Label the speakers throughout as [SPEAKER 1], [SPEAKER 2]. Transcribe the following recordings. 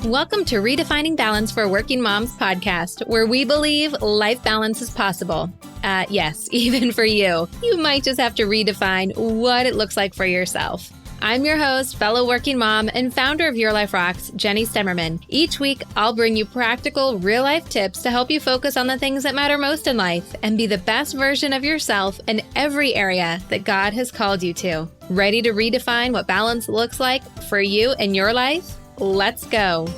[SPEAKER 1] Welcome to Redefining Balance for Working Moms podcast, where we believe life balance is possible. Yes, even for you. You might just have to redefine what it looks like for yourself. I'm your host, fellow working mom, and founder of Your Life Rocks, Jenny Stemmerman. Each week, I'll bring you practical, real-life tips to help you focus on the things that matter most in life and be the best version of yourself in every area that God has called you to. Ready to redefine what balance looks like for you and your life? Let's go.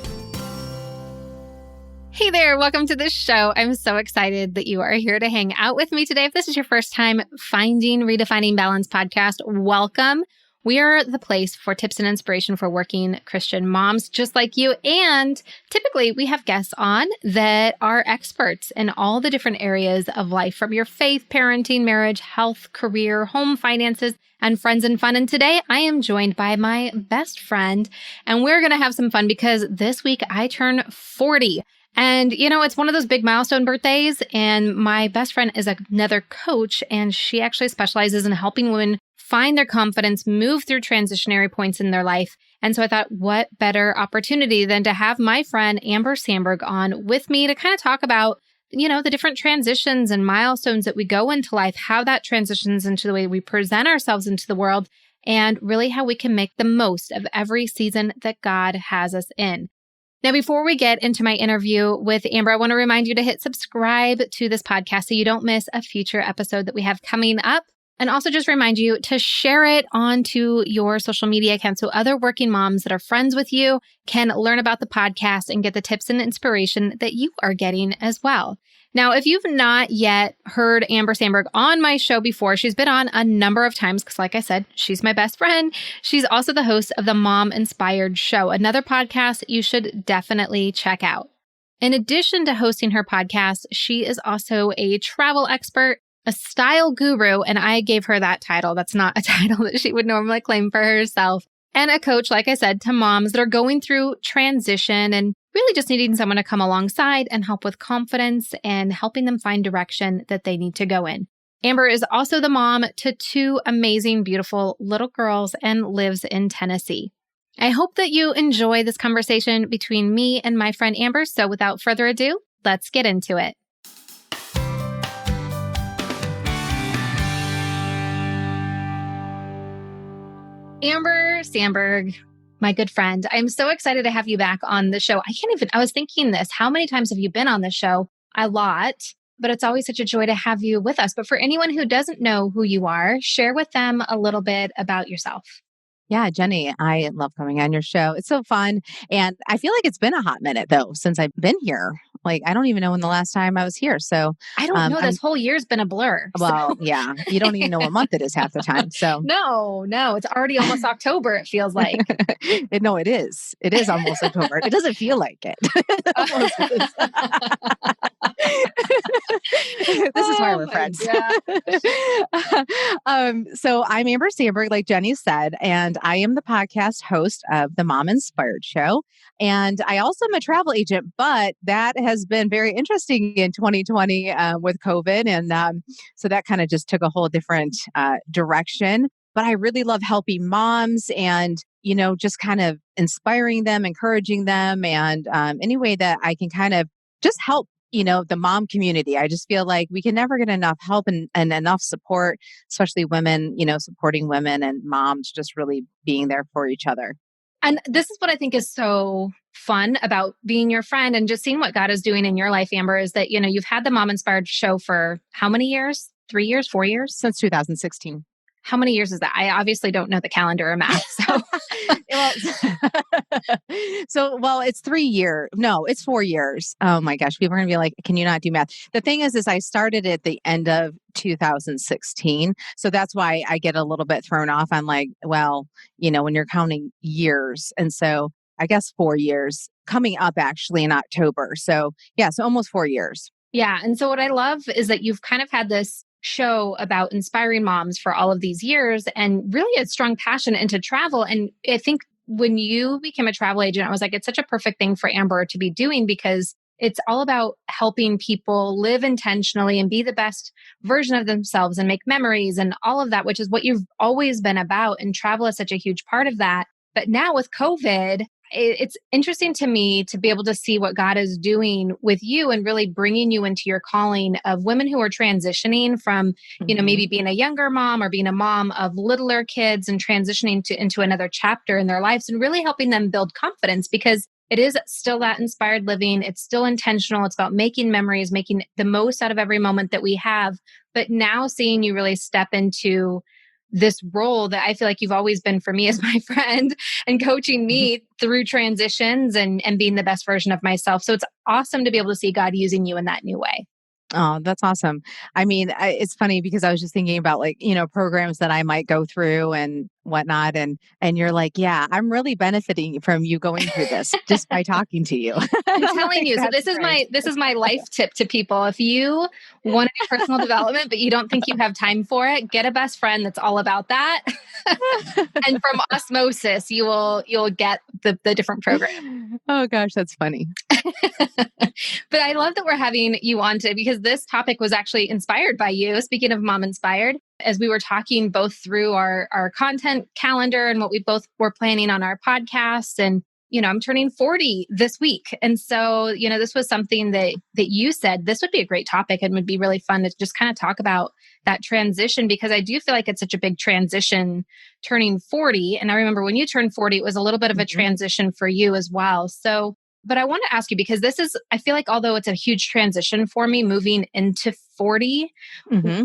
[SPEAKER 1] Hey there, welcome to the show. I'm so excited that you are here to hang out with me today. If this is your first time finding Redefining Balance podcast, welcome. We are the place for tips and inspiration for working Christian moms just like you. And typically we have guests on that are experts in all the different areas of life, from your faith, parenting, marriage, health, career, home finances, and friends and fun. And today I am joined by my best friend, and we're going to have some fun because this week I turn 40. And, you know, it's one of those big milestone birthdays, and my best friend is another coach, and she actually specializes in helping women find their confidence, move through transitionary points in their life. And so I thought, what better opportunity than to have my friend Amber Sandberg on with me to kind of talk about, you know, the different transitions and milestones that we go into life, how that transitions into the way we present ourselves into the world, and really how we can make the most of every season that God has us in. Now, before we get into my interview with Amber, I want to remind you to hit subscribe to this podcast so you don't miss a future episode that we have coming up. And also just remind you to share it onto your social media accounts so other working moms that are friends with you can learn about the podcast and get the tips and inspiration that you are getting as well. Now, if you've not yet heard Amber Sandberg on my show before, she's been on a number of times because, like I said, she's my best friend. She's also the host of the Mom Inspired Show, another podcast you should definitely check out. In addition to hosting her podcast, she is also a travel expert, a style guru, and I gave her that title. That's not a title that she would normally claim for herself. And a coach, like I said, to moms that are going through transition and really just needing someone to come alongside and help with confidence and helping them find direction that they need to go in. Amber is also the mom to two amazing, beautiful little girls and lives in Tennessee. I hope that you enjoy this conversation between me and my friend Amber. So without further ado, let's get into it. Amber Sandberg, my good friend, I'm so excited to have you back on the show. I was thinking this, how many times have you been on the show? A lot, but it's always such a joy to have you with us. But for anyone who doesn't know who you are, share with them a little bit about yourself.
[SPEAKER 2] Yeah, Jenny, I love coming on your show. It's so fun. And I feel like it's been a hot minute, though, since I've been here. Like, I don't even know when the last time I was here. So
[SPEAKER 1] I don't know. This whole year's been a blur.
[SPEAKER 2] Well, yeah, you don't even know what month it is half the time. So
[SPEAKER 1] No, it's already almost October, it feels like.
[SPEAKER 2] No, it is. It is almost October. It doesn't feel like it. This is why we're friends. So I'm Amber Sandberg, like Jenny said, and I am the podcast host of the Mom Inspired Show. And I also am a travel agent, but that has been very interesting in 2020 with COVID. And so that kind of just took a whole different direction. But I really love helping moms and, you know, just kind of inspiring them, encouraging them, and any way that I can kind of just help, you know, the mom community. I just feel like we can never get enough help and enough support, especially women, you know, supporting women and moms, just really being there for each other.
[SPEAKER 1] And this is what I think is so fun about being your friend and just seeing what God is doing in your life, Amber, is that, you know, you've had the Mom Inspired Show for how many years? 3 years, 4 years?
[SPEAKER 2] Since 2016.
[SPEAKER 1] How many years is that? I obviously don't know the calendar or math.
[SPEAKER 2] Well, it's 3 years. No, it's 4 years. Oh my gosh. People are going to be like, can you not do math? The thing is I started at the end of 2016. So that's why I get a little bit thrown off. I'm like, well, you know, when you're counting years. And so I guess 4 years coming up actually in October. So yeah, so almost 4 years.
[SPEAKER 1] Yeah. And so what I love is that you've kind of had this show about inspiring moms for all of these years and really a strong passion into travel. And I think when you became a travel agent, I was like, it's such a perfect thing for Amber to be doing because it's all about helping people live intentionally and be the best version of themselves and make memories and all of that, which is what you've always been about. And travel is such a huge part of that. But now with COVID, it's interesting to me to be able to see what God is doing with you and really bringing you into your calling of women who are transitioning from, maybe being a younger mom or being a mom of littler kids and transitioning into another chapter in their lives and really helping them build confidence because it is still that inspired living. It's still intentional. It's about making memories, making the most out of every moment that we have. But now seeing you really step into this role that I feel like you've always been for me as my friend and coaching me through transitions and being the best version of myself. So it's awesome to be able to see God using you in that new way.
[SPEAKER 2] Oh, that's awesome. I mean, it's funny because I was just thinking about like, programs that I might go through and whatnot. And you're like, yeah, I'm really benefiting from you going through this just by talking to you.
[SPEAKER 1] I'm
[SPEAKER 2] I'm
[SPEAKER 1] telling
[SPEAKER 2] like,
[SPEAKER 1] you. So
[SPEAKER 2] that's great.
[SPEAKER 1] this is my life tip to people. If you want to do personal development, but you don't think you have time for it, get a best friend that's all about that. And from osmosis, you'll get the different program.
[SPEAKER 2] Oh gosh, that's funny.
[SPEAKER 1] But I love that we're having you on today because this topic was actually inspired by you. Speaking of mom inspired, as we were talking both through our content calendar and what we both were planning on our podcast. And, I'm turning 40 this week. And so, this was something that you said this would be a great topic and would be really fun to just kind of talk about that transition because I do feel like it's such a big transition turning 40. And I remember when you turned 40, it was a little bit of a transition for you as well. So but I want to ask you because I feel like although it's a huge transition for me moving into 40,
[SPEAKER 2] Mm-hmm.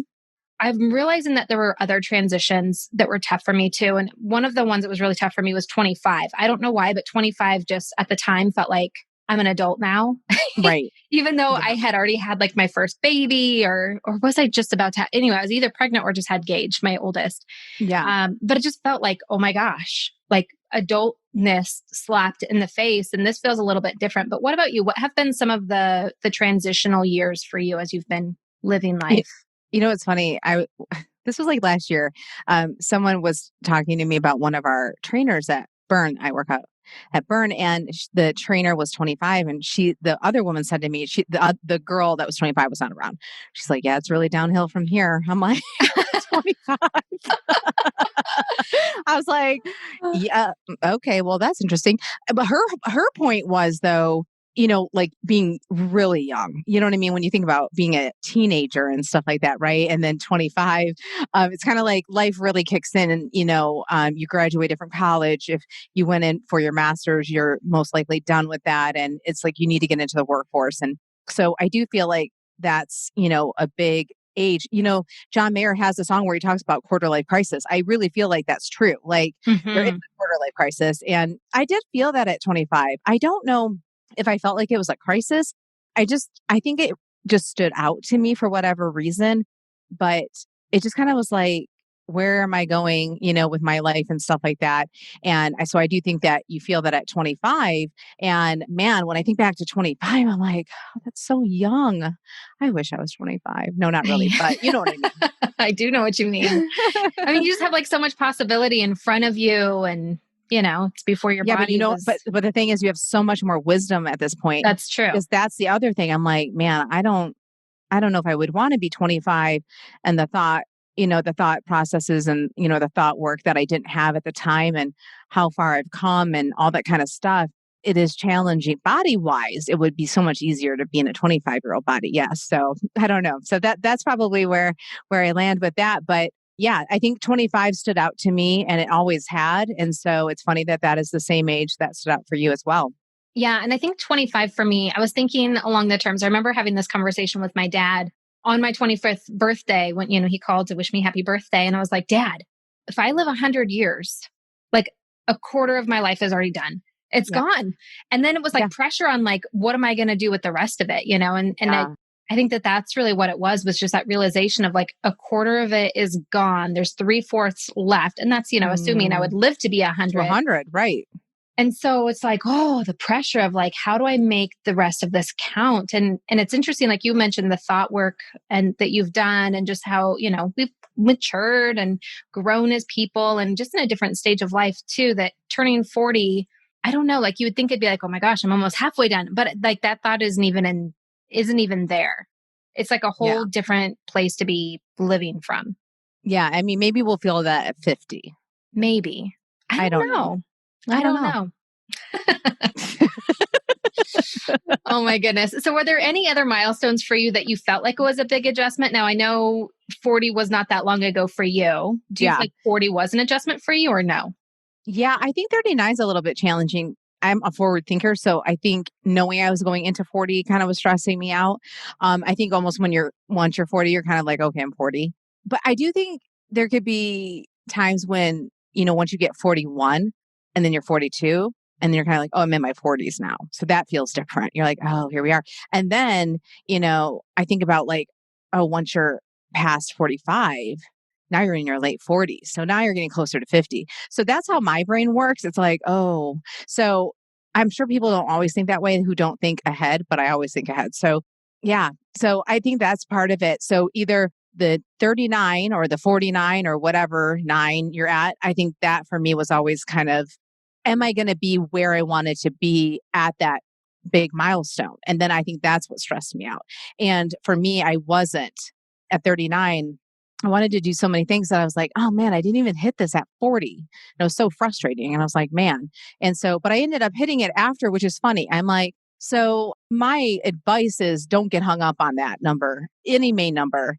[SPEAKER 1] I'm realizing that there were other transitions that were tough for me too. And one of the ones that was really tough for me was 25. I don't know why, but 25 just at the time felt like I'm an adult now.
[SPEAKER 2] Right.
[SPEAKER 1] Even though
[SPEAKER 2] Yeah.
[SPEAKER 1] I had already had like my first baby or was I just about to anyway, I was either pregnant or just had Gage, my oldest.
[SPEAKER 2] Yeah.
[SPEAKER 1] But it just felt like, oh my gosh, like adultness slapped in the face. And this feels a little bit different. But what about you? What have been some of the transitional years for you as you've been living
[SPEAKER 2] Y-
[SPEAKER 1] life?
[SPEAKER 2] It's funny. This was like last year. Someone was talking to me about one of our trainers at Burn. I work out at Burn, and the trainer was 25, and the other woman said to me, the girl that was 25 was not around. She's like, "Yeah, it's really downhill from here." I'm like, 25. I was like, "Yeah, okay, well, that's interesting." But her point was though, like being really young. You know what I mean? When you think about being a teenager and stuff like that, right? And then 25, it's kind of like life really kicks in, and you graduated from college. If you went in for your master's, you're most likely done with that, and it's like you need to get into the workforce. And so I do feel like that's a big age. John Mayer has a song where he talks about quarter life crisis. I really feel like that's true. Like there is
[SPEAKER 1] Mm-hmm.
[SPEAKER 2] a quarter life crisis. And I did feel that at 25. I don't know if I felt like it was a crisis. I think it just stood out to me for whatever reason, but it just kind of was like, where am I going, with my life and stuff like that. And so I do think that you feel that at 25. And man, when I think back to 25, I'm like, oh, that's so young. I wish I was 25. No, not really, but you know what I mean.
[SPEAKER 1] I do know what you mean. I mean, you just have like so much possibility in front of you and, it's before your
[SPEAKER 2] Yeah, but
[SPEAKER 1] body was.
[SPEAKER 2] but the thing is you have so much more wisdom at this point.
[SPEAKER 1] That's true.
[SPEAKER 2] Because that's the other thing. I'm like, man, I don't know if I would want to be 25 and the thought processes and, the thought work that I didn't have at the time and how far I've come and all that kind of stuff. It is challenging body wise. It would be so much easier to be in a 25-year-old body. Yes. So I don't know. So that's probably where I land with that. But yeah, I think 25 stood out to me and it always had. And so it's funny that that is the same age that stood out for you as well.
[SPEAKER 1] Yeah. And I think 25 for me, I was thinking along the terms. I remember having this conversation with my dad on my 25th birthday when, he called to wish me happy birthday. And I was like, Dad, if I live 100 years, like a quarter of my life is already done. It's
[SPEAKER 2] Yeah.
[SPEAKER 1] gone. And then it was like
[SPEAKER 2] Yeah.
[SPEAKER 1] pressure on like, what am I going to do with the rest of it? And
[SPEAKER 2] Yeah.
[SPEAKER 1] I think that that's really what it was just that realization of like a quarter of it is gone. There's 3/4 left. And that's, assuming I would live to be
[SPEAKER 2] To
[SPEAKER 1] 100.
[SPEAKER 2] 100. Right.
[SPEAKER 1] And so it's like, oh, the pressure of like, how do I make the rest of this count? And it's interesting, like you mentioned the thought work and that you've done and just how, we've matured and grown as people and just in a different stage of life too, that turning 40, I don't know, like you would think it'd be like, oh my gosh, I'm almost halfway done. But like that thought isn't even there. It's like a
[SPEAKER 2] Yeah.
[SPEAKER 1] whole different place to be living from.
[SPEAKER 2] Yeah. I mean, maybe we'll feel that at 50.
[SPEAKER 1] Maybe. I
[SPEAKER 2] I
[SPEAKER 1] don't
[SPEAKER 2] don't know.
[SPEAKER 1] know.
[SPEAKER 2] I
[SPEAKER 1] I
[SPEAKER 2] don't
[SPEAKER 1] don't
[SPEAKER 2] know.
[SPEAKER 1] know. Oh my goodness. So were there any other milestones for you that you felt like it was a big adjustment? Now I know 40 was not that long ago for you. Do you feel
[SPEAKER 2] Yeah.
[SPEAKER 1] like 40 was an adjustment for you or no?
[SPEAKER 2] Yeah, I think 39 is a little bit challenging. I'm a forward thinker, so I think knowing I was going into 40 kind of was stressing me out. I think almost once you're 40, you're kind of like, okay, I'm 40. But I do think there could be times when, once you get 41 and then you're 42 and then you're kind of like, oh, I'm in my 40s now. So that feels different. You're like, oh, here we are. And then, I think about like, oh, once you're past 45, now you're in your late 40s. So now you're getting closer to 50. So that's how my brain works. It's like, oh, so I'm sure people don't always think that way who don't think ahead, but I always think ahead. So yeah. So I think that's part of it. So either the 39 or the 49 or whatever nine you're at, I think that for me was always kind of, am I going to be where I wanted to be at that big milestone? And then I think that's what stressed me out. And for me, I wasn't at 39. I wanted to do so many things that I was like, oh man, I didn't even hit this at 40. And it was so frustrating. And I was like, man. And so, but I ended up hitting it after, which is funny. I'm like, so my advice is don't get hung up on that number, any main number,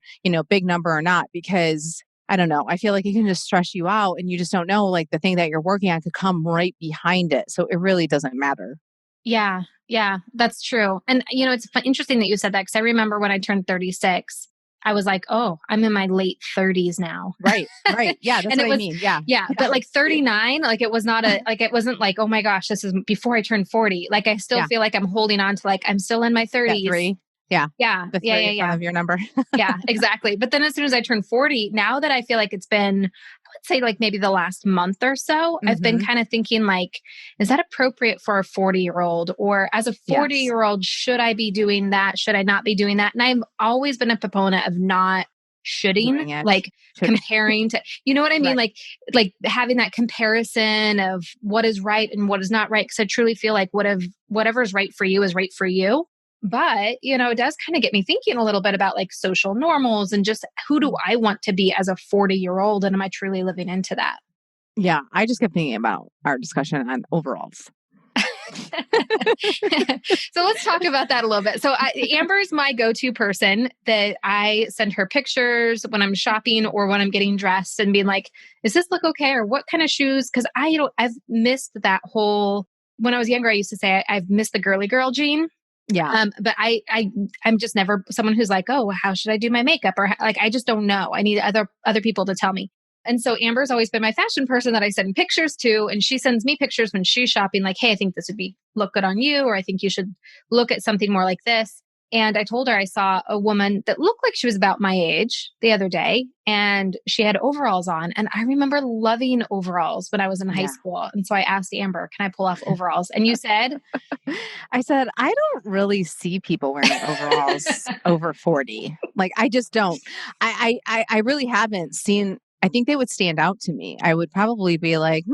[SPEAKER 2] big number or not, because I don't know. I feel like it can just stress you out and you just don't know, like the thing that you're working on could come right behind it. So it really doesn't matter.
[SPEAKER 1] Yeah, yeah, that's true. And it's interesting that you said that because I remember when I turned 36, I was like, oh, I'm in my late 30s now.
[SPEAKER 2] Right. Right. Yeah. That's
[SPEAKER 1] And
[SPEAKER 2] what
[SPEAKER 1] it
[SPEAKER 2] I
[SPEAKER 1] was,
[SPEAKER 2] mean. Yeah.
[SPEAKER 1] yeah, but like 39, like it was not like, it wasn't like, oh my gosh, this is before I turned 40. Like I still
[SPEAKER 2] Yeah.
[SPEAKER 1] feel like I'm holding on to like, I'm still in my
[SPEAKER 2] That
[SPEAKER 1] 30s.
[SPEAKER 2] three. Yeah.
[SPEAKER 1] Yeah,
[SPEAKER 2] The
[SPEAKER 1] yeah,
[SPEAKER 2] three
[SPEAKER 1] yeah,
[SPEAKER 2] in front
[SPEAKER 1] yeah.
[SPEAKER 2] of your number.
[SPEAKER 1] Yeah, exactly. But then as soon as I turned 40, now that I feel like it's been, I would say like maybe the last month or so, I've been
[SPEAKER 2] Hmm.
[SPEAKER 1] kind of thinking like, is that appropriate for a 40-year-old? Or as a
[SPEAKER 2] Yes.
[SPEAKER 1] 40-year-old, should I be doing that? Should I not be doing that? And I've always been a proponent of not shoulding,
[SPEAKER 2] Doing it.
[SPEAKER 1] like
[SPEAKER 2] Should,
[SPEAKER 1] comparing to, you know what I mean?
[SPEAKER 2] right.
[SPEAKER 1] Like having that comparison of what is right and what is not right. Cause I truly feel like whatever's right for you is right for you. But, it does kind of get me thinking a little bit about like social normals and just who do I want to be as a 40-year-old? And am I truly living into that?
[SPEAKER 2] Yeah. I just kept thinking about our discussion on overalls.
[SPEAKER 1] So let's talk about that a little bit. So Amber's my go-to person that I send her pictures when I'm shopping or when I'm getting dressed and being like, does this look okay? Or what kind of shoes? Cause I've missed that whole, when I was younger, I used to say I've missed the girly girl gene.
[SPEAKER 2] Yeah.
[SPEAKER 1] But I'm just never someone who's like, oh, how should I do my makeup? Or like, I just don't know. I need other people to tell me. And so Amber's always been my fashion person that I send pictures to. And she sends me pictures when she's shopping, like, hey, I think this would look good on you, or I think you should look at something more like this. And I told her I saw a woman that looked like she was about my age the other day, and she had overalls on. And I remember loving overalls when I was in high
[SPEAKER 2] Yeah.
[SPEAKER 1] school. And so I asked Amber, can I pull off overalls? And you said,
[SPEAKER 2] I said, I don't really see people wearing overalls over 40. Like, I just don't. I really haven't seen. I think they would stand out to me. I would probably be like,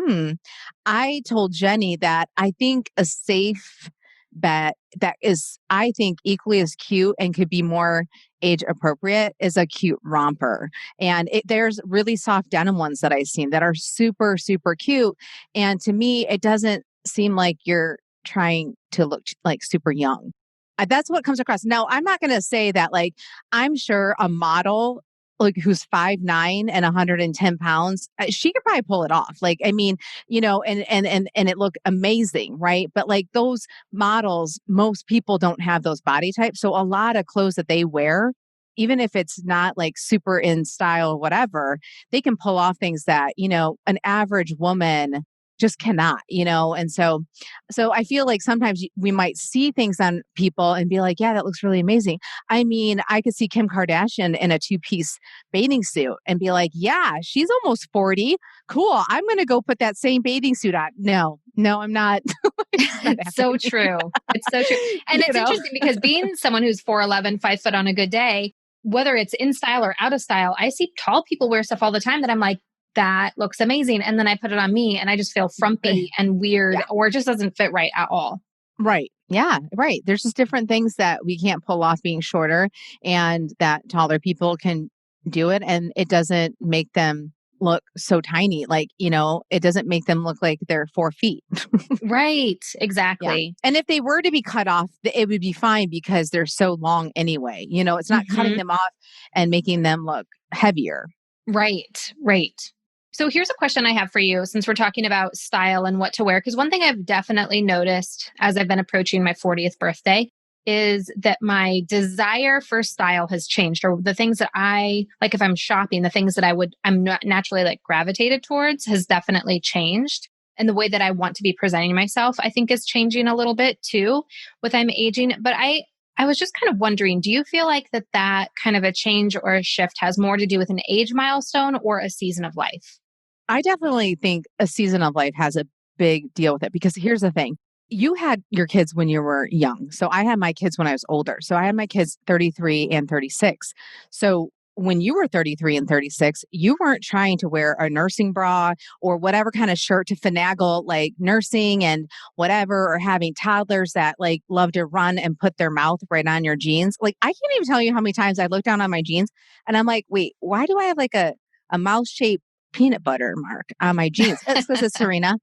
[SPEAKER 2] I told Jenny that I think a safe bet that is, I think, equally as cute and could be more age appropriate is a cute romper. And there's really soft denim ones that I've seen that are super, super cute. And to me, it doesn't seem like you're trying to look like super young. That's what comes across. Now, I'm not going to say that, like, I'm sure a model like who's 5'9" and 110 pounds, she could probably pull it off. Like, I mean, and it looked amazing, right? But like those models, most people don't have those body types. So a lot of clothes that they wear, even if it's not like super in style or whatever, they can pull off things that, an average woman just cannot, and so I feel like sometimes we might see things on people and be like, yeah, that looks really amazing. I mean, I could see Kim Kardashian in a two-piece bathing suit and be like, yeah, she's almost 40. Cool. I'm going to go put that same bathing suit on. No, I'm not.
[SPEAKER 1] It's so true. It's so true. And it's interesting because being someone who's 4'11", 5 foot on a good day, whether it's in style or out of style, I see tall people wear stuff all the time that I'm like, that looks amazing. And then I put it on me and I just feel frumpy and weird
[SPEAKER 2] Yeah.
[SPEAKER 1] or it just doesn't fit right at all.
[SPEAKER 2] Right. Yeah. Right. There's just different things that we can't pull off being shorter and that taller people can do it. And it doesn't make them look so tiny. Like, it doesn't make them look like they're 4 feet.
[SPEAKER 1] Right.
[SPEAKER 2] Yeah.
[SPEAKER 1] Exactly.
[SPEAKER 2] And if they were to be cut off, it would be fine because they're so long anyway. It's not cutting
[SPEAKER 1] Hmm.
[SPEAKER 2] them off and making them look heavier.
[SPEAKER 1] Right. Right. So here's a question I have for you since we're talking about style and what to wear. Because one thing I've definitely noticed as I've been approaching my 40th birthday is that my desire for style has changed, or the things that I like, if I'm shopping, the things that I'm not naturally like gravitated towards has definitely changed. And the way that I want to be presenting myself, I think is changing a little bit too with I'm aging. But I was just kind of wondering, do you feel like that kind of a change or a shift has more to do with an age milestone or a season of life?
[SPEAKER 2] I definitely think a season of life has a big deal with it because here's the thing. You had your kids when you were young. So I had my kids when I was older. So I had my kids 33 and 36. So when you were 33 and 36, you weren't trying to wear a nursing bra or whatever kind of shirt to finagle like nursing and whatever, or having toddlers that like love to run and put their mouth right on your jeans. Like I can't even tell you how many times I look down on my jeans and I'm like, wait, why do I have like a mouth shaped peanut butter mark on my jeans? It's because it's Serena.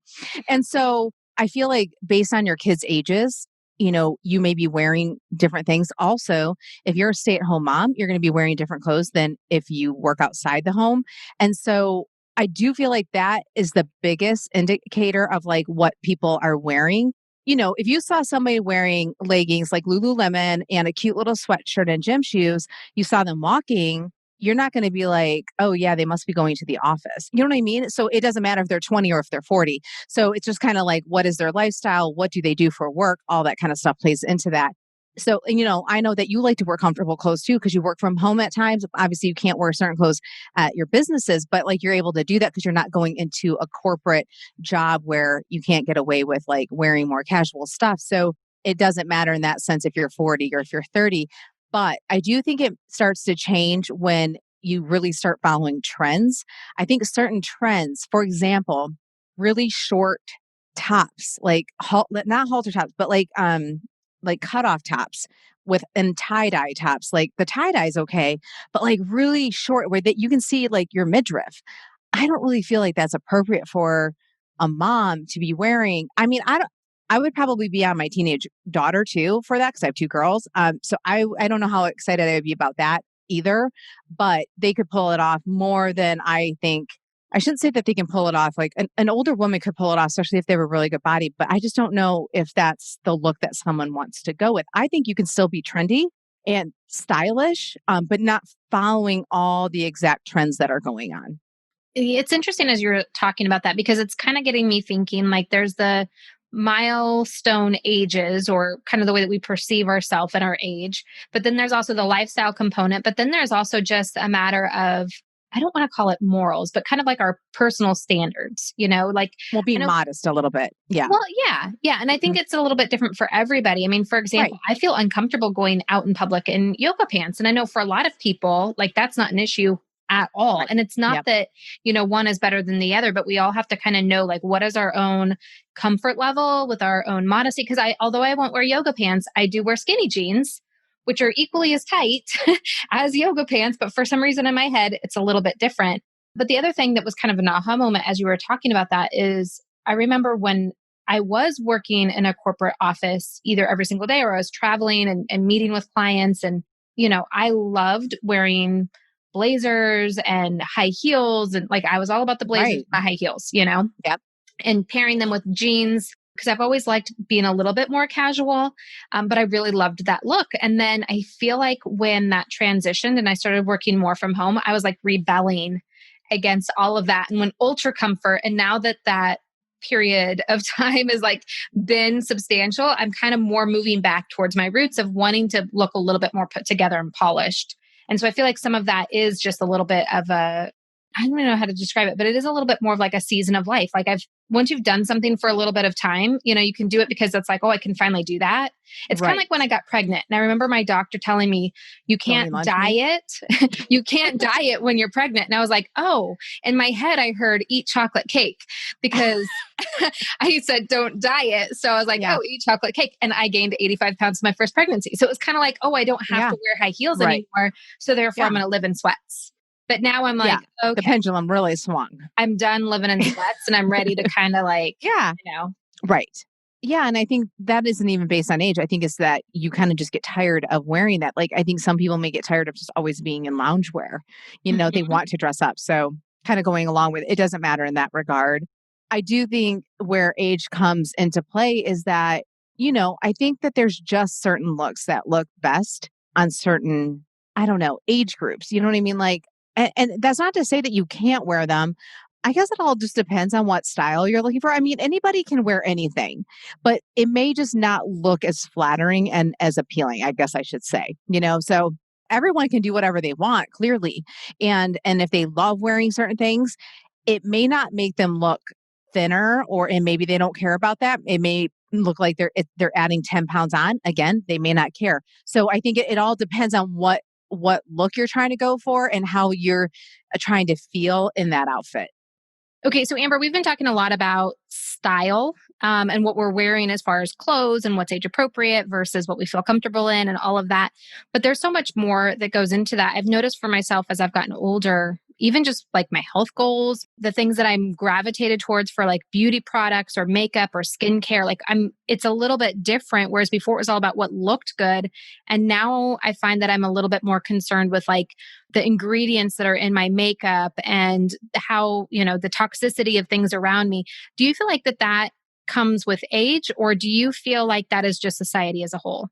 [SPEAKER 2] And so I feel like based on your kids' ages, you may be wearing different things. Also, if you're a stay at home mom, you're going to be wearing different clothes than if you work outside the home. And so I do feel like that is the biggest indicator of like what people are wearing. If you saw somebody wearing leggings like Lululemon and a cute little sweatshirt and gym shoes, you saw them walking, you're not going to be like, oh, yeah, they must be going to the office. You know what I mean? So it doesn't matter if they're 20 or if they're 40. So it's just kind of like, what is their lifestyle? What do they do for work? All that kind of stuff plays into that. So, I know that you like to wear comfortable clothes too, because you work from home at times. Obviously, you can't wear certain clothes at your businesses, but like you're able to do that because you're not going into a corporate job where you can't get away with like wearing more casual stuff. So it doesn't matter in that sense if you're 40 or if you're 30. But I do think it starts to change when you really start following trends. I think certain trends, for example, really short tops, not halter tops, but like cutoff tops with and tie-dye tops. Like the tie-dye is okay, but like really short where that you can see like your midriff. I don't really feel like that's appropriate for a mom to be wearing. I mean, I would probably be on my teenage daughter too for that because I have two girls. So I don't know how excited I would be about that either, but they could pull it off more than I think. I shouldn't say that they can pull it off. Like an older woman could pull it off, especially if they have a really good body. But I just don't know if that's the look that someone wants to go with. I think you can still be trendy and stylish, but not following all the exact trends that are going on.
[SPEAKER 1] It's interesting as you're talking about that because it's kind of getting me thinking like there's the milestone ages or kind of the way that we perceive ourselves at our age. But then there's also the lifestyle component. But then there's also just a matter of, I don't want to call it morals, but kind of like our personal standards, like
[SPEAKER 2] Well,
[SPEAKER 1] I
[SPEAKER 2] being
[SPEAKER 1] know.
[SPEAKER 2] modest a little bit. Yeah.
[SPEAKER 1] Well, yeah, yeah. And I think
[SPEAKER 2] Mhm.
[SPEAKER 1] it's a little bit different for everybody. I mean, for
[SPEAKER 2] Right.
[SPEAKER 1] example, I feel uncomfortable going out in public in yoga pants. And I know for a lot of people, like that's not an issue at all.
[SPEAKER 2] Right.
[SPEAKER 1] And it's not
[SPEAKER 2] Yep.
[SPEAKER 1] that, one is better than the other, but we all have to kind of know like what is our own comfort level with our own modesty. Cause although I won't wear yoga pants, I do wear skinny jeans, which are equally as tight as yoga pants. But for some reason in my head, it's a little bit different. But the other thing that was kind of an aha moment as you were talking about that is I remember when I was working in a corporate office either every single day or I was traveling and meeting with clients. And, I loved wearing blazers and high heels. And like I was all about the blazers,
[SPEAKER 2] Right.
[SPEAKER 1] and the high heels,
[SPEAKER 2] Yep.
[SPEAKER 1] and pairing them with jeans because I've always liked being a little bit more casual. But I really loved that look. And then I feel like when that transitioned and I started working more from home, I was like rebelling against all of that and went ultra comfort. And now that period of time has like been substantial, I'm kind of more moving back towards my roots of wanting to look a little bit more put together and polished. And so I feel like some of that is just a little bit of I don't know how to describe it, but it is a little bit more of like a season of life. Like once you've done something for a little bit of time, you can do it because it's like, oh, I can finally do that. It's kind of
[SPEAKER 2] Right.
[SPEAKER 1] like when I got pregnant. And I remember my doctor telling me, you
[SPEAKER 2] Don't
[SPEAKER 1] can't
[SPEAKER 2] remind me.
[SPEAKER 1] diet. You can't diet when you're pregnant. And I was like, oh, in my head, I heard eat chocolate cake because I said, don't diet. So I was like,
[SPEAKER 2] Yeah.
[SPEAKER 1] oh, eat chocolate cake. And I gained 85 pounds in my first pregnancy. So it was kind of like, oh, I don't have
[SPEAKER 2] Yeah.
[SPEAKER 1] to wear high heels
[SPEAKER 2] Right.
[SPEAKER 1] anymore. So therefore,
[SPEAKER 2] Yeah.
[SPEAKER 1] I'm going to live in sweats. But now I'm
[SPEAKER 2] Yeah.
[SPEAKER 1] like,
[SPEAKER 2] The
[SPEAKER 1] okay,
[SPEAKER 2] pendulum really swung.
[SPEAKER 1] I'm done living in sweats and I'm ready to kind of like,
[SPEAKER 2] Yeah.
[SPEAKER 1] you know,
[SPEAKER 2] Right. Yeah, and I think that isn't even based on age. I think it's that you kind of just get tired of wearing that. Like I think some people may get tired of just always being in loungewear. They
[SPEAKER 1] mhm.
[SPEAKER 2] want to dress up. So kind of going along with it doesn't matter in that regard. I do think where age comes into play is that, I think that there's just certain looks that look best on certain, I don't know, age groups. You know what I mean? Like, and that's not to say that you can't wear them. I guess it all just depends on what style you're looking for. I mean, anybody can wear anything, but it may just not look as flattering and as appealing, I guess I should say. So everyone can do whatever they want, clearly. And if they love wearing certain things, it may not make them look thinner and maybe they don't care about that. It may look like they're adding 10 pounds on. Again, they may not care. So I think it all depends on what look you're trying to go for and how you're trying to feel in that outfit.
[SPEAKER 1] Okay, so Amber, we've been talking a lot about style and what we're wearing as far as clothes and what's age appropriate versus what we feel comfortable in and all of that. But there's so much more that goes into that. I've noticed for myself as I've gotten older, even just like my health goals, the things that I'm gravitated towards for like beauty products or makeup or skincare, it's a little bit different. Whereas before it was all about what looked good. And now I find that I'm a little bit more concerned with like the ingredients that are in my makeup and how, the toxicity of things around me. Do you feel like that comes with age, or do you feel like that is just society as a whole?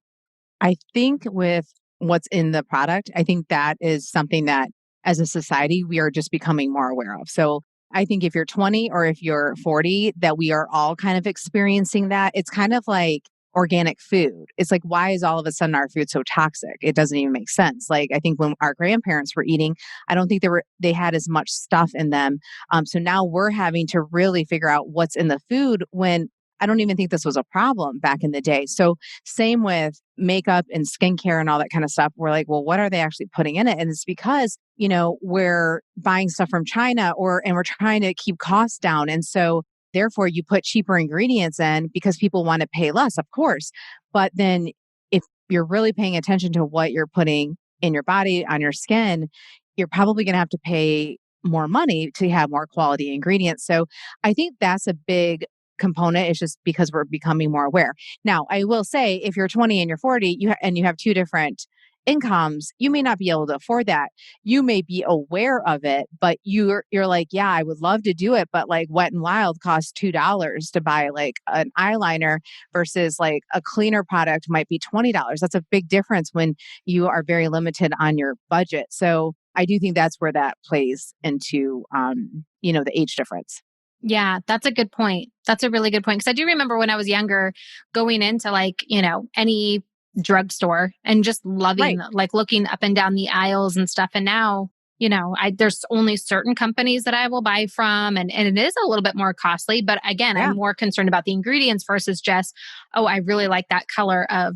[SPEAKER 2] I think with what's in the product, I think that is something that as a society, we are just becoming more aware of. So I think if you're 20 or if you're 40, that we are all kind of experiencing that. It's kind of like organic food. It's like, why is all of a sudden our food so toxic? It doesn't even make sense. Like, I think when our grandparents were eating, I don't think they had as much stuff in them. So now we're having to really figure out what's in the food when I don't even think this was a problem back in the day. So same with makeup and skincare and all that kind of stuff. We're like, well, what are they actually putting in it? And it's because, we're buying stuff from China and we're trying to keep costs down. And so therefore you put cheaper ingredients in because people want to pay less, of course. But then if you're really paying attention to what you're putting in your body, on your skin, you're probably going to have to pay more money to have more quality ingredients. So I think that's a big component. It's just because we're becoming more aware. Now, I will say if you're 20 and you're 40, and you have two different incomes, you may not be able to afford that. You may be aware of it, but you're like, yeah, I would love to do it, but like Wet and Wild costs $2 to buy like an eyeliner versus like a cleaner product might be $20. That's a big difference when you are very limited on your budget. So I do think that's where that plays into the age difference.
[SPEAKER 1] Yeah, that's a good point. That's a really good point. Because I do remember when I was younger going into like, any drugstore and just loving,
[SPEAKER 2] Right.
[SPEAKER 1] like looking up and down the aisles and stuff. And now, there's only certain companies that I will buy from. And it is a little bit more costly. But again,
[SPEAKER 2] Yeah.
[SPEAKER 1] I'm more concerned about the ingredients versus just, oh, I really like that color of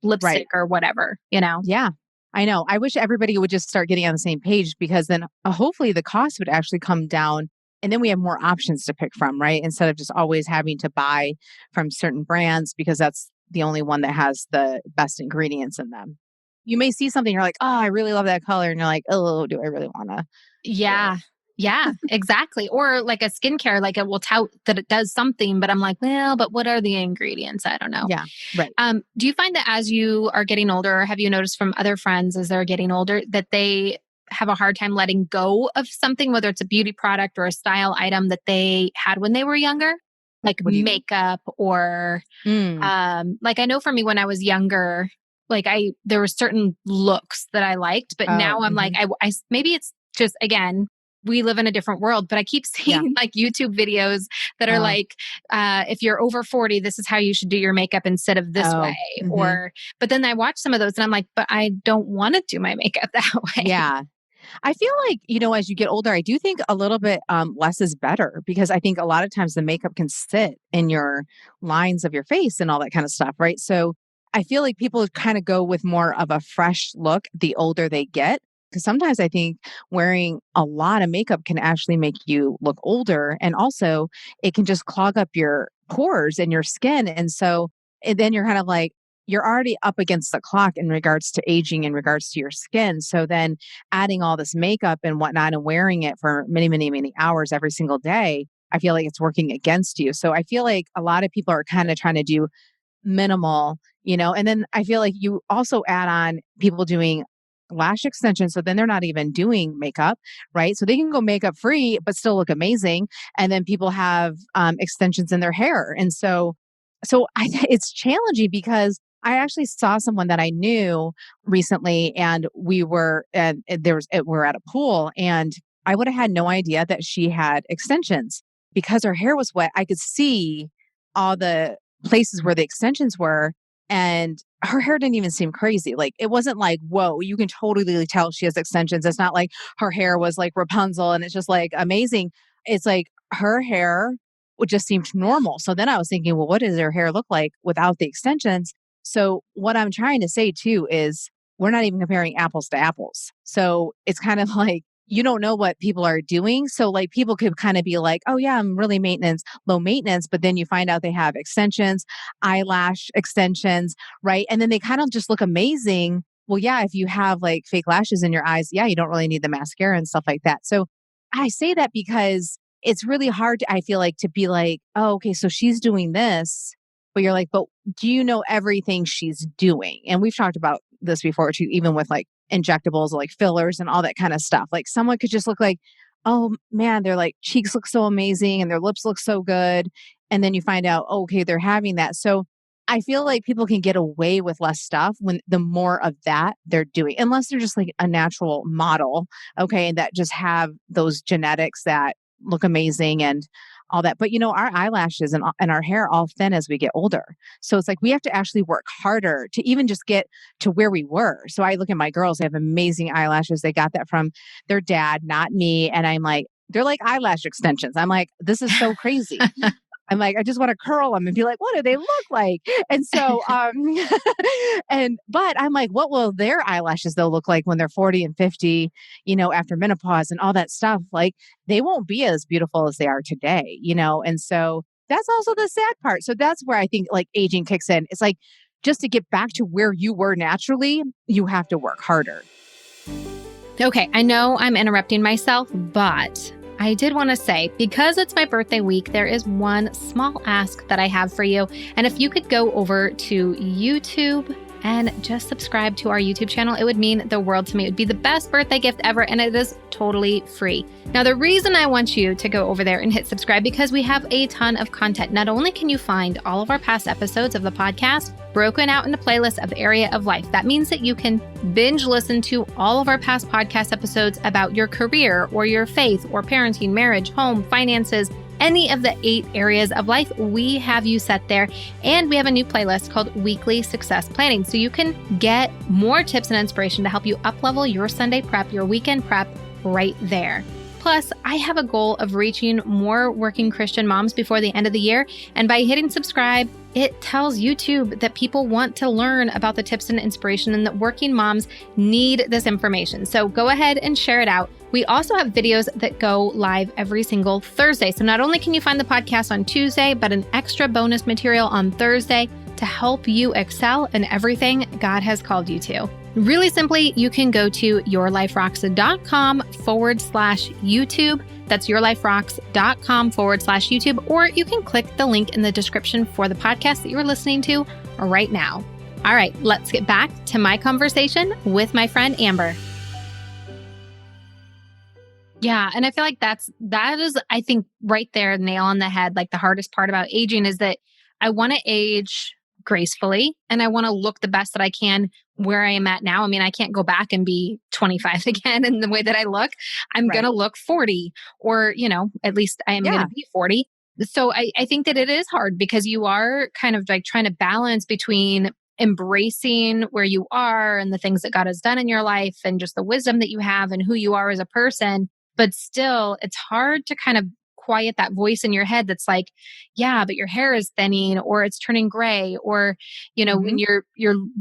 [SPEAKER 1] lipstick
[SPEAKER 2] Right.
[SPEAKER 1] or whatever.
[SPEAKER 2] Yeah, I know. I wish everybody would just start getting on the same page because then hopefully the cost would actually come down and then we have more options to pick from, right? Instead of just always having to buy from certain brands because that's the only one that has the best ingredients in them. You may see something, you're like, oh, I really love that color. And you're like, oh, do I really want to do it?
[SPEAKER 1] Yeah. Yeah, exactly. Or like a skincare, like it will tout that it does something, but I'm like, well, but what are the ingredients? I don't know.
[SPEAKER 2] Yeah, right.
[SPEAKER 1] Do you find that as you are getting older, or have you noticed from other friends as they're getting older that they have a hard time letting go of something, whether it's a beauty product or a style item that they had when they were younger, like
[SPEAKER 2] What do you mean?
[SPEAKER 1] makeup or
[SPEAKER 2] Mm.
[SPEAKER 1] like I know for me when I was younger, like there were certain looks that I liked, but now
[SPEAKER 2] Oh,
[SPEAKER 1] I'm like, maybe it's just again, we live in a different world, but I keep
[SPEAKER 2] yeah.
[SPEAKER 1] seeing like YouTube videos that are
[SPEAKER 2] Oh,
[SPEAKER 1] like, if you're over 40, this is how you should do your makeup instead of this way.
[SPEAKER 2] oh, hmm.
[SPEAKER 1] But then I watch some of those and I'm like, but I don't want to do my makeup that way.
[SPEAKER 2] Yeah. I feel like, as you get older, I do think a little bit less is better because I think a lot of times the makeup can sit in your lines of your face and all that kind of stuff, right? So I feel like people kind of go with more of a fresh look the older they get. Because sometimes I think wearing a lot of makeup can actually make you look older. And also, it can just clog up your pores and your skin. And so and then you're kind of like, you're already up against the clock in regards to aging, in regards to your skin. So then adding all this makeup and whatnot and wearing it for many, many, many hours every single day, I feel like it's working against you. So I feel like a lot of people are kind of trying to do minimal, and then I feel like you also add on people doing lash extensions. So then they're not even doing makeup, right? So they can go makeup free, but still look amazing. And then people have extensions in their hair. And it's challenging because I actually saw someone that I knew recently and we're at a pool and I would have had no idea that she had extensions because her hair was wet. I could see all the places where the extensions were and her hair didn't even seem crazy. Like it wasn't like, whoa, you can totally tell she has extensions. It's not like her hair was like Rapunzel and it's just like amazing. It's like her hair would just seemed normal. So then I was thinking, well, what does her hair look like without the extensions? So what I'm trying to say too is we're not even comparing apples to apples. So it's kind of like you don't know what people are doing. So like people could kind of be like, oh yeah, I'm really low maintenance, but then you find out they have extensions, eyelash extensions, right? And then they kind of just look amazing. Well, yeah, if you have like fake lashes in your eyes, yeah, you don't really need the mascara and stuff like that. So I say that because it's really hard, I feel like, to be like, oh, okay, so she's doing this, but you're like, but do you know everything she's doing? And we've talked about this before too, even with like injectables, like fillers and all that kind of stuff. Like someone could just look like, oh man, their like cheeks look so amazing and their lips look so good. And then you find out, oh, okay, they're having that. So I feel like people can get away with less stuff when the more of that they're doing, unless they're just like a natural model, okay, that just have those genetics that look amazing and all that. But our eyelashes and our hair all thin as we get older. So it's like we have to actually work harder to even just get to where we were. So I look at my girls, they have amazing eyelashes. They got that from their dad, not me. And I'm like, they're like eyelash extensions. I'm like, this is so crazy. I'm like, I just want to curl them and be like, what do they look like? And so, but I'm like, what will their eyelashes though look like when they're 40 and 50, after menopause and all that stuff? Like they won't be as beautiful as they are today, And so that's also the sad part. So that's where I think like aging kicks in. It's like, just to get back to where you were naturally, you have to work harder.
[SPEAKER 1] Okay, I know I'm interrupting myself, but I did want to say, because it's my birthday week, there is one small ask that I have for you. And if you could go over to YouTube and just subscribe to our YouTube channel, it would mean the world to me. It would be the best birthday gift ever, and it is totally free. Now, the reason I want you to go over there and hit subscribe, because we have a ton of content. Not only can you find all of our past episodes of the podcast broken out into playlists of area of life, that means that you can binge listen to all of our past podcast episodes about your career or your faith or parenting, marriage, home, finances, any of the 8 areas of life. We have you set there. And we have a new playlist called Weekly Success Planning. So you can get more tips and inspiration to help you uplevel your Sunday prep, your weekend prep right there. Plus, I have a goal of reaching more working Christian moms before the end of the year. And by hitting subscribe, it tells YouTube that people want to learn about the tips and inspiration and that working moms need this information. So go ahead and share it out. We also have videos that go live every single Thursday. So not only can you find the podcast on Tuesday, but an extra bonus material on Thursday to help you excel in everything God has called you to. Really simply, you can go to yourliferocks.com/YouTube. That's yourliferocks.com/YouTube, or you can click the link in the description for the podcast that you're listening to right now. All right, let's get back to my conversation with my friend Amber. Yeah. And I feel like that is, I think right there, nail on the head. Like the hardest part about aging is that I want to age gracefully and I want to look the best that I can where I am at now. I mean, I can't go back and be 25 again in the way that I look. I'm going to look 40 or, at least I am going to be 40. So I think that it is hard because you are kind of like trying to balance between embracing where you are and the things that God has done in your life and just the wisdom that you have and who you are as a person. But still, it's hard to kind of quiet that voice in your head that's like, yeah, but your hair is thinning or it's turning gray. Or, when you're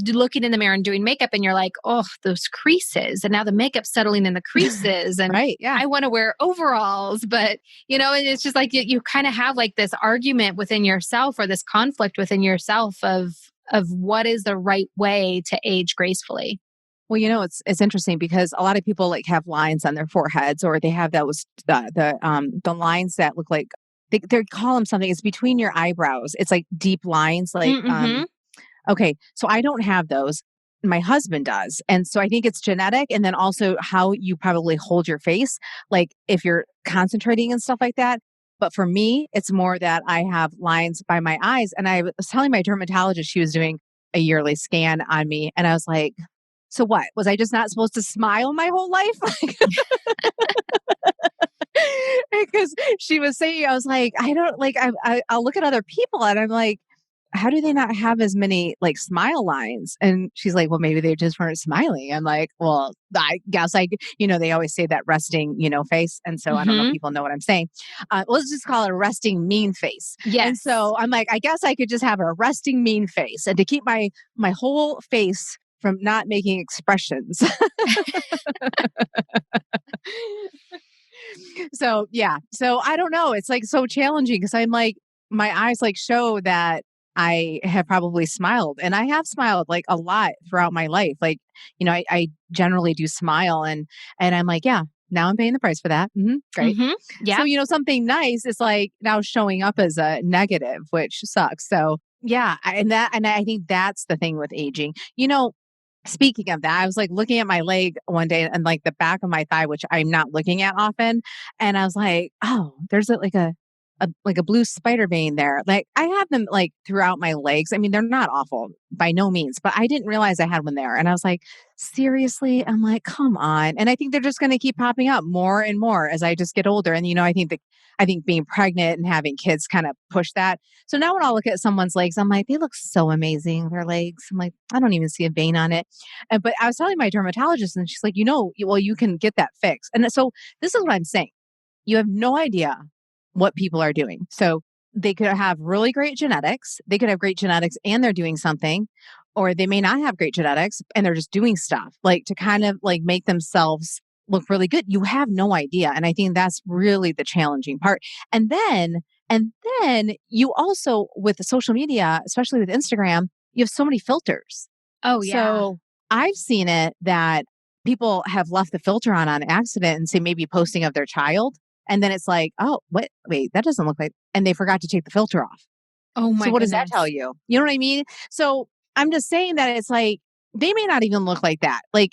[SPEAKER 1] looking in the mirror and doing makeup and you're like, oh, those creases. And now the makeup's settling in the creases. And I want to wear overalls. But, and it's just like you kind of have like this argument within yourself or this conflict within yourself of of what is the right way to age gracefully.
[SPEAKER 2] Well, it's interesting because a lot of people like have lines on their foreheads, or they have those the lines that look like they call them something. It's between your eyebrows. It's like deep lines.
[SPEAKER 1] Mm-hmm.
[SPEAKER 2] Okay, so I don't have those. My husband does, and so I think it's genetic, and then also how you probably hold your face, like if you're concentrating and stuff like that. But for me, it's more that I have lines by my eyes, and I was telling my dermatologist she was doing a yearly scan on me, and I was like, so what? Was I just not supposed to smile my whole life? Because she was saying, I was like, I don't like, I'll look at other people and I'm like, how do they not have as many like smile lines? And she's like, well, maybe they just weren't smiling. I'm like, well, I guess they always say that resting, face. And so I don't know if
[SPEAKER 1] Mm-hmm.
[SPEAKER 2] people know what I'm saying. Let's just call it a resting mean face. And
[SPEAKER 1] Yes.
[SPEAKER 2] so I'm like, I guess I could just have a resting mean face and to keep my whole face from not making expressions. So yeah. So I don't know. It's like so challenging because I'm like, my eyes like show that I have probably smiled and I have smiled like a lot throughout my life. Like, I generally do smile and I'm like, yeah, now I'm paying the price for that. Great.
[SPEAKER 1] Mm-hmm.
[SPEAKER 2] So,
[SPEAKER 1] Yeah.
[SPEAKER 2] something nice is like now showing up as a negative, which sucks. So yeah, and I think that's the thing with aging. Speaking of that, I was like looking at my leg one day and like the back of my thigh, which I'm not looking at often. And I was like, oh, there's like a blue spider vein there. Like I have them like throughout my legs. I mean, they're not awful by no means, but I didn't realize I had one there. And I was like, seriously? I'm like, come on. And I think they're just going to keep popping up more and more as I just get older. And I think being pregnant and having kids kind of push that. So now when I look at someone's legs, I'm like, they look so amazing, their legs. I'm like, I don't even see a vein on it. But I was telling my dermatologist, and she's like, well, you can get that fixed. And so this is what I'm saying. You have no idea what people are doing. So they could have really great genetics. They could have great genetics and they're doing something, or they may not have great genetics and they're just doing stuff like to kind of like make themselves look really good. You have no idea. And I think that's really the challenging part. And then, and then you also with the social media, especially with Instagram, you have so many filters.
[SPEAKER 1] Oh, yeah.
[SPEAKER 2] So I've seen it that people have left the filter on accident and say maybe posting of their child. And then it's like, oh, wait, that doesn't look like, and they forgot to take the filter off.
[SPEAKER 1] Oh,
[SPEAKER 2] So
[SPEAKER 1] my
[SPEAKER 2] what does that tell
[SPEAKER 1] goodness.
[SPEAKER 2] you? You know what I mean? So I'm just saying that it's like, they may not even look like that, like,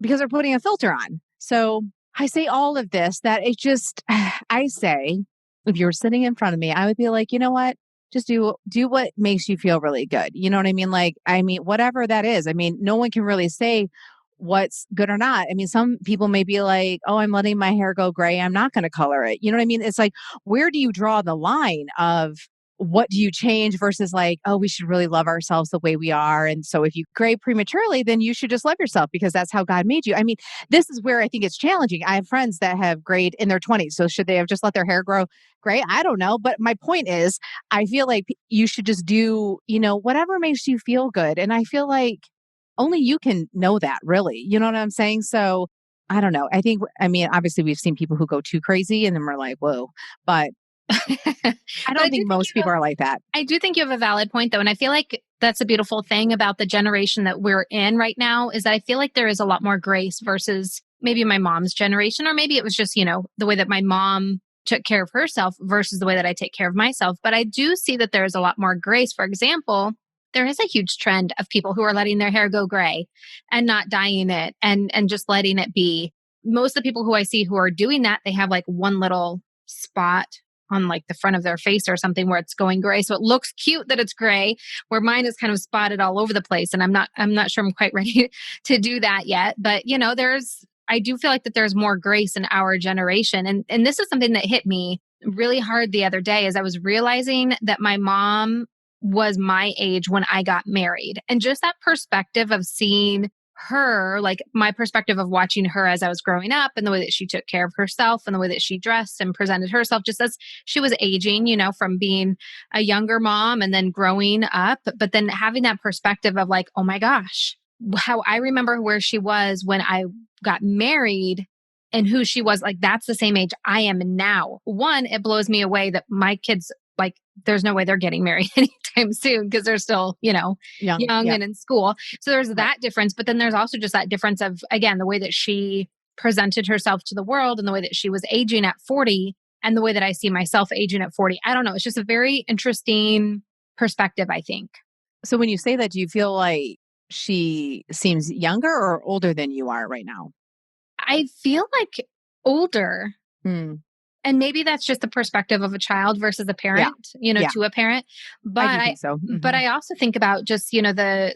[SPEAKER 2] because they're putting a filter on. So I say all of this that it just, I say, if you were sitting in front of me, I would be like, you know what? Just do what makes you feel really good. You know what I mean? Like, I mean, whatever that is. I mean, no one can really say what's good or not. I mean, some people may be like, oh, I'm letting my hair go gray. I'm not going to color it. You know what I mean? It's like, where do you draw the line of what do you change versus like, oh, we should really love ourselves the way we are. And so if you gray prematurely, then you should just love yourself because that's how God made you. I mean, this is where I think it's challenging. I have friends that have grayed in their 20s. So should they have just let their hair grow gray? I don't know. But my point is, I feel like you should just do, whatever makes you feel good. And I feel like only you can know that really. You know what I'm saying? So I don't know. I mean, obviously we've seen people who go too crazy and then we're like, whoa, but
[SPEAKER 1] But
[SPEAKER 2] I
[SPEAKER 1] I
[SPEAKER 2] don't
[SPEAKER 1] do
[SPEAKER 2] think
[SPEAKER 1] think
[SPEAKER 2] most people are like that.
[SPEAKER 1] I do think you have a valid point, though. And I feel like that's a beautiful thing about the generation that we're in right now is that I feel like there is a lot more grace versus maybe my mom's generation, or maybe it was just, the way that my mom took care of herself versus the way that I take care of myself. But I do see that there is a lot more grace. For example, there is a huge trend of people who are letting their hair go gray and not dyeing it and just letting it be. Most of the people who I see who are doing that, they have like one little spot on like the front of their face or something where it's going gray. So it looks cute that it's gray, where mine is kind of spotted all over the place. And I'm not sure I'm quite ready to do that yet. But I do feel like that there's more grace in our generation. And this is something that hit me really hard the other day as I was realizing that my mom was my age when I got married. And just that perspective of seeing her, like my perspective of watching her as I was growing up and the way that she took care of herself and the way that she dressed and presented herself just as she was aging, from being a younger mom and then growing up, but then having that perspective of like, oh my gosh, how I remember where she was when I got married and who she was, like that's the same age I am now. One, it blows me away that my kids, like there's no way they're getting married anytime soon because they're still,
[SPEAKER 2] Young.
[SPEAKER 1] young
[SPEAKER 2] Yeah.
[SPEAKER 1] and in school. So there's
[SPEAKER 2] Right.
[SPEAKER 1] that difference. But then there's also just that difference of, again, the way that she presented herself to the world and the way that she was aging at 40 and the way that I see myself aging at 40. I don't know. It's just a very interesting perspective, I think.
[SPEAKER 2] So when you say that, do you feel like she seems younger or older than you are right now?
[SPEAKER 1] I feel like older.
[SPEAKER 2] Mm.
[SPEAKER 1] And maybe that's just the perspective of a child versus a
[SPEAKER 2] Yeah.
[SPEAKER 1] parent,
[SPEAKER 2] Yeah.
[SPEAKER 1] to a parent.
[SPEAKER 2] I
[SPEAKER 1] But
[SPEAKER 2] do
[SPEAKER 1] I
[SPEAKER 2] think so.
[SPEAKER 1] but I also think about just, the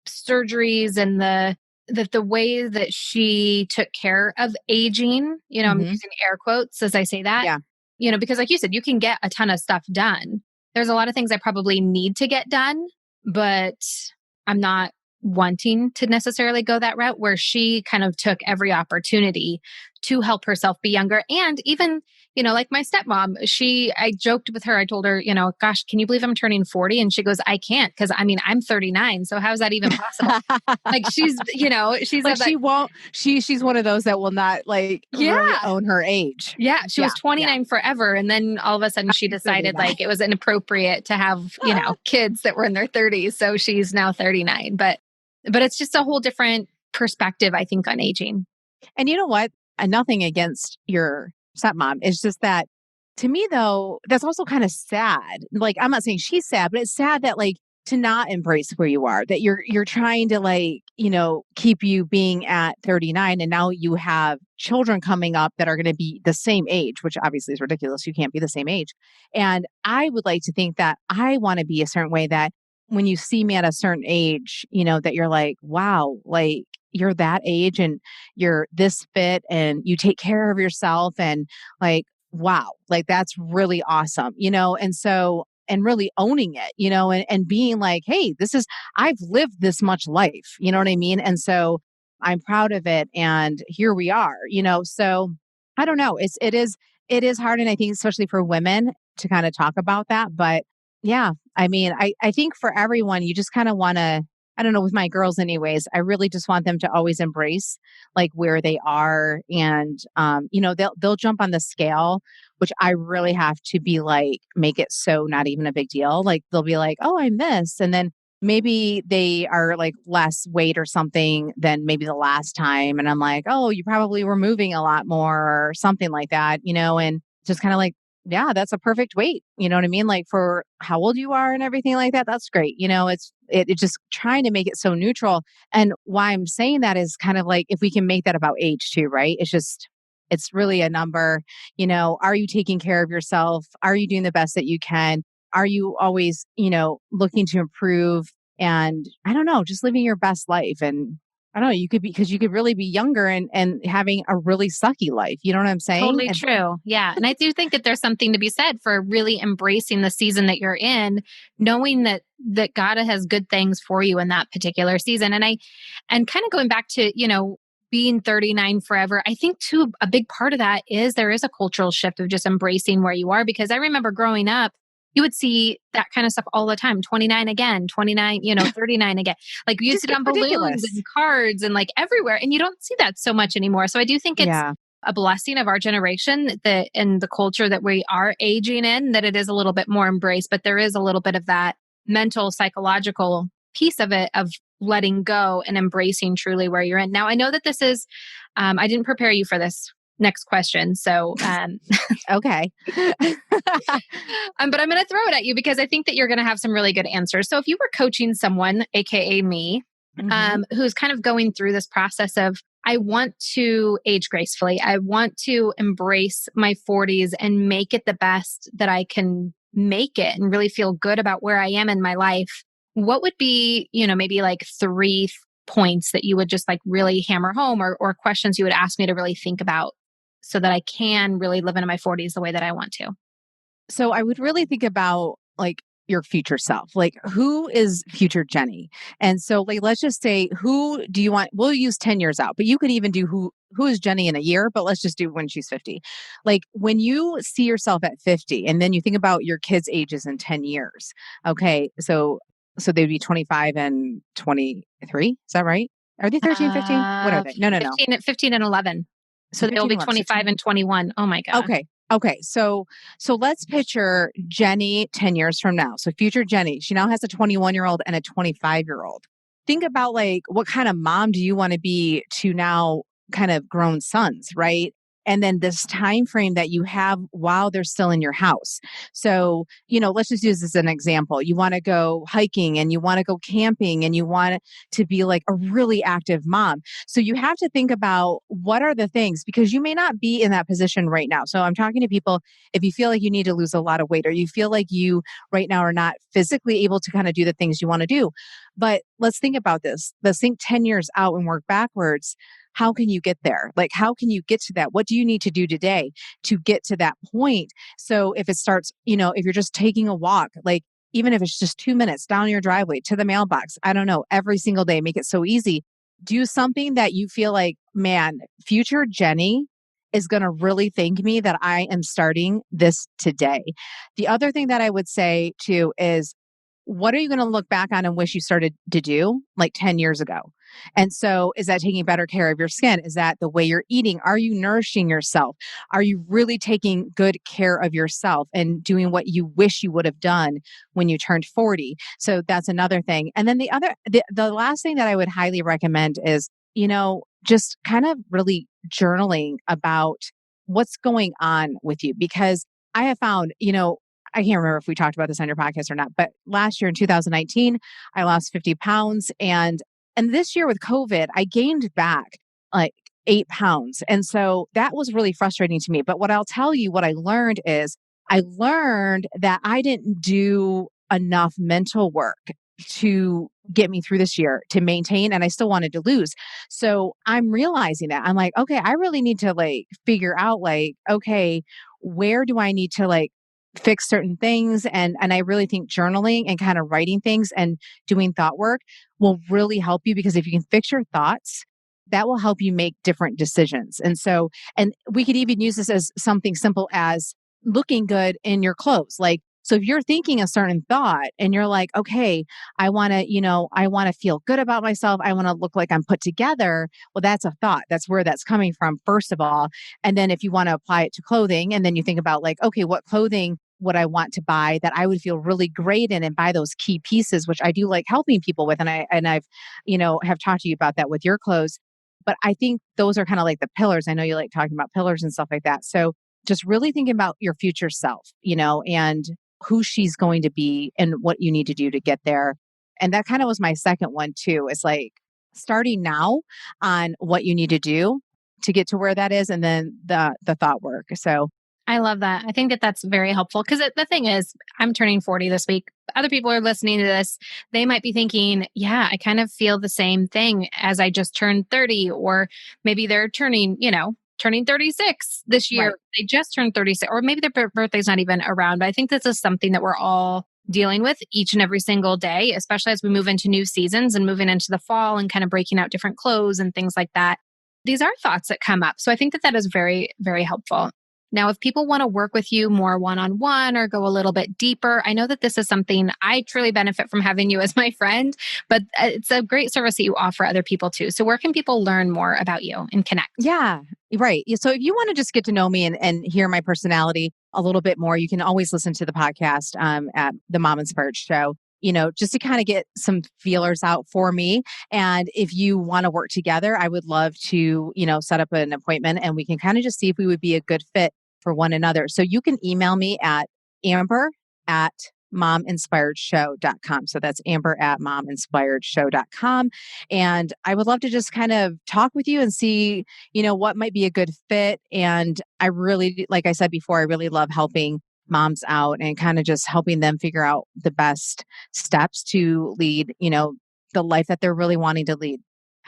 [SPEAKER 1] surgeries and the way that she took care of aging, I'm
[SPEAKER 2] Hmm.
[SPEAKER 1] using air quotes as I say that,
[SPEAKER 2] Yeah.
[SPEAKER 1] because like you said, you can get a ton of stuff done. There's a lot of things I probably need to get done, but I'm not wanting to necessarily go that route where she kind of took every opportunity to help herself be younger. And even, like my stepmom, I joked with her, I told her, gosh, can you believe I'm turning 40? And she goes, I can't, because I'm 39. So how is that even possible? Like she's
[SPEAKER 2] Like
[SPEAKER 1] of that.
[SPEAKER 2] she won't, she's one of those that will not like
[SPEAKER 1] Yeah.
[SPEAKER 2] really own her age.
[SPEAKER 1] Yeah. She
[SPEAKER 2] Yeah.
[SPEAKER 1] was
[SPEAKER 2] Yeah.
[SPEAKER 1] 29 forever. And then all of a sudden she
[SPEAKER 2] I'm
[SPEAKER 1] decided
[SPEAKER 2] 39.
[SPEAKER 1] like it was inappropriate to have, kids that were in their 30s. So she's now 39. But it's just a whole different perspective, I think, on aging.
[SPEAKER 2] And you know what? Nothing against your stepmom. It's just that to me, though, that's also kind of sad. Like, I'm not saying she's sad, but it's sad that like to not embrace where you are, that you're trying to like, keep you being at 39 and now you have children coming up that are going to be the same age, which obviously is ridiculous. You can't be the same age. And I would like to think that I want to be a certain way that when you see me at a certain age, that you're like, wow, like you're that age and you're this fit and you take care of yourself and like, wow, like that's really awesome, and so, and really owning it, and being like, hey, I've lived this much life, you know what I mean? And so I'm proud of it. And here we are, so I don't know. It is hard. And I think especially for women to kind of talk about that. But yeah, I mean, I think for everyone, you just kind of want to, I don't know, with my girls anyways, I really just want them to always embrace like where they are. And they'll jump on the scale, which I really have to be like, make it so not even a big deal. Like they'll be like, oh, I'm this. And then maybe they are like less weight or something than maybe the last time. And I'm like, oh, you probably were moving a lot more or something like that, and just kind of like, yeah, that's a perfect weight. You know what I mean? Like for how old you are and everything like that. That's great. It's just trying to make it so neutral. And why I'm saying that is kind of like if we can make that about age too, right? It's really a number. Are you taking care of yourself? Are you doing the best that you can? Are you always, looking to improve? And I don't know, just living your best life. And I don't know, you could be, because you could really be younger and having a really sucky life. You know what I'm saying?
[SPEAKER 1] Totally
[SPEAKER 2] And
[SPEAKER 1] true. Yeah. And I do think that there's something to be said for really embracing the season that you're in, knowing that God has good things for you in that particular season. And kind of going back to, being 39 forever, I think too, a big part of that is there is a cultural shift of just embracing where you are. Because I remember growing up, you would see that kind of stuff all the time. 29 again, 29, 39 again. Like you'd see
[SPEAKER 2] just
[SPEAKER 1] it
[SPEAKER 2] get
[SPEAKER 1] on balloons
[SPEAKER 2] ridiculous.
[SPEAKER 1] and cards and like everywhere. And you don't see that so much anymore. So I do think it's
[SPEAKER 2] Yeah.
[SPEAKER 1] a blessing of our generation that in the culture that we are aging in, that it is a little bit more embraced, but there is a little bit of that mental, psychological piece of it of letting go and embracing truly where you're in. Now, I know that this is, I didn't prepare you for this next question. So,
[SPEAKER 2] Okay.
[SPEAKER 1] but I'm going to throw it at you because I think that you're going to have some really good answers. So if you were coaching someone, AKA me,
[SPEAKER 2] Hmm.
[SPEAKER 1] who's kind of going through this process of, I want to age gracefully. I want to embrace my 40s and make it the best that I can make it and really feel good about where I am in my life. What would be, maybe like three points that you would just like really hammer home or questions you would ask me to really think about so that I can really live into my 40s the way that I want to?
[SPEAKER 2] So I would really think about like your future self. Like who is future Jenny? And so like let's just say who do you want, we'll use 10 years out, but you could even do who is Jenny in a year, but let's just do when she's 50. Like when you see yourself at 50 and then you think about your kids' ages in 10 years. Okay. So they'd be 25 and 23. Is that right? Are they 13, 15? What are they? No, no, no.
[SPEAKER 1] 15 and 11.
[SPEAKER 2] So
[SPEAKER 1] So they'll
[SPEAKER 2] 15,
[SPEAKER 1] be
[SPEAKER 2] 11. So
[SPEAKER 1] 25 and 21. Oh my gosh.
[SPEAKER 2] okay. Okay, so let's picture Jenny 10 years from now. So future Jenny, she now has a 21-year-old and a 25-year-old. Think about like what kind of mom do you want to be to now kind of grown sons, right? And then this time frame that you have while they're still in your house. So, let's just use this as an example. You want to go hiking and you want to go camping and you want to be like a really active mom. So you have to think about what are the things because you may not be in that position right now. So I'm talking to people if you feel like you need to lose a lot of weight or you feel like you right now are not physically able to kind of do the things you want to do. But let's think about this. Let's think 10 years out and work backwards. How can you get there? Like, how can you get to that? What do you need to do today to get to that point? So if it starts, if you're just taking a walk, like even if it's just 2 minutes down your driveway to the mailbox, I don't know, every single day, make it so easy. Do something that you feel like, man, future Jenny is going to really thank me that I am starting this today. The other thing that I would say too is what are you going to look back on and wish you started to do like 10 years ago? And so, is that taking better care of your skin? Is that the way you're eating? Are you nourishing yourself? Are you really taking good care of yourself and doing what you wish you would have done when you turned 40? So, that's another thing. And then the last thing that I would highly recommend is, just kind of really journaling about what's going on with you because I have found, I can't remember if we talked about this on your podcast or not, but last year in 2019, I lost 50 pounds. And this year with COVID, I gained back like 8 pounds. And so that was really frustrating to me. But what I'll tell you, what I learned is I learned that I didn't do enough mental work to get me through this year to maintain and I still wanted to lose. So I'm realizing that I'm like, okay, I really need to like figure out like, okay, where do I need to like fix certain things and I really think journaling and kind of writing things and doing thought work will really help you because if you can fix your thoughts that will help you make different decisions. And we could even use this as something simple as looking good in your clothes. Like so if you're thinking a certain thought and you're like, okay, I want to feel good about myself. I want to look like I'm put together. Well, that's a thought. That's where that's coming from, first of all. And then if you want to apply it to clothing, and then you think about like, okay, what clothing would I want to buy that I would feel really great in and buy those key pieces, which I do like helping people with. And I've, have talked to you about that with your clothes. But I think those are kind of like the pillars. I know you like talking about pillars and stuff like that. So just really thinking about your future self, and who she's going to be and what you need to do to get there. And that kind of was my second one too. It's like starting now on what you need to do to get to where that is and then the thought work. So
[SPEAKER 1] I love that. I think that that's very helpful because the thing is, I'm turning 40 this week. Other people are listening to this. They might be thinking, yeah, I kind of feel the same thing as I just turned 30, or maybe they're turning 36 this year.
[SPEAKER 2] right.
[SPEAKER 1] They just turned 36, or maybe their birthday's not even around. But I think this is something that we're all dealing with each and every single day, especially as we move into new seasons and moving into the fall and kind of breaking out different clothes and things like that. These are thoughts that come up. So I think that that is very, very helpful. Now, if people want to work with you more one-on-one or go a little bit deeper, I know that this is something I truly benefit from having you as my friend, but it's a great service that you offer other people too. So where can people learn more about you and connect?
[SPEAKER 2] Yeah, right. Yeah, so if you want to just get to know me and hear my personality a little bit more, you can always listen to the podcast at the Mom Inspired Show. Just to kind of get some feelers out for me. And if you want to work together, I would love to, set up an appointment and we can kind of just see if we would be a good fit for one another. So you can email me at Amber at mominspiredshow.com. So that's Amber at mominspiredshow.com. And I would love to just kind of talk with you and see, what might be a good fit. And I really, like I said before, I really love helping moms out and kind of just helping them figure out the best steps to lead, the life that they're really wanting to lead.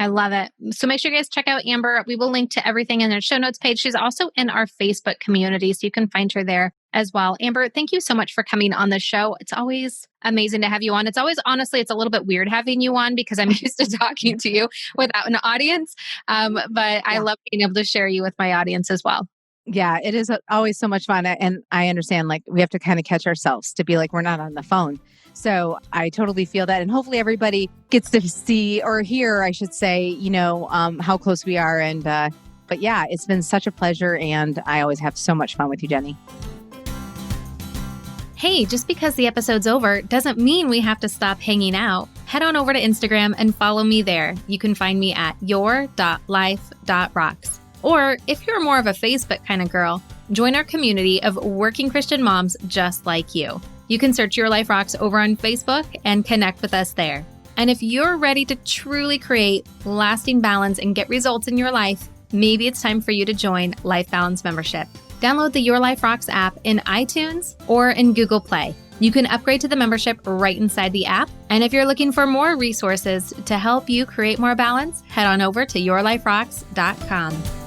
[SPEAKER 1] I love it. So make sure you guys check out Amber. We will link to everything in the show notes page. She's also in our Facebook community, so you can find her there as well. Amber, thank you so much for coming on the show. It's always amazing to have you on. It's always, honestly, it's a little bit weird having you on because I'm used to talking to you without an audience. But I love being able to share you with my audience as well.
[SPEAKER 2] Yeah, it is always so much fun. And I understand like we have to kind of catch ourselves to be like, we're not on the phone. So I totally feel that. And hopefully everybody gets to see or hear, I should say, how close we are. And But yeah, it's been such a pleasure. And I always have so much fun with you, Jenny.
[SPEAKER 1] Hey, just because the episode's over doesn't mean we have to stop hanging out. Head on over to Instagram and follow me there. You can find me at your.life.rocks. Or if you're more of a Facebook kind of girl, join our community of working Christian moms just like you. You can search Your Life Rocks over on Facebook and connect with us there. And if you're ready to truly create lasting balance and get results in your life, maybe it's time for you to join Life Balance Membership. Download the Your Life Rocks app in iTunes or in Google Play. You can upgrade to the membership right inside the app. And if you're looking for more resources to help you create more balance, head on over to yourliferocks.com.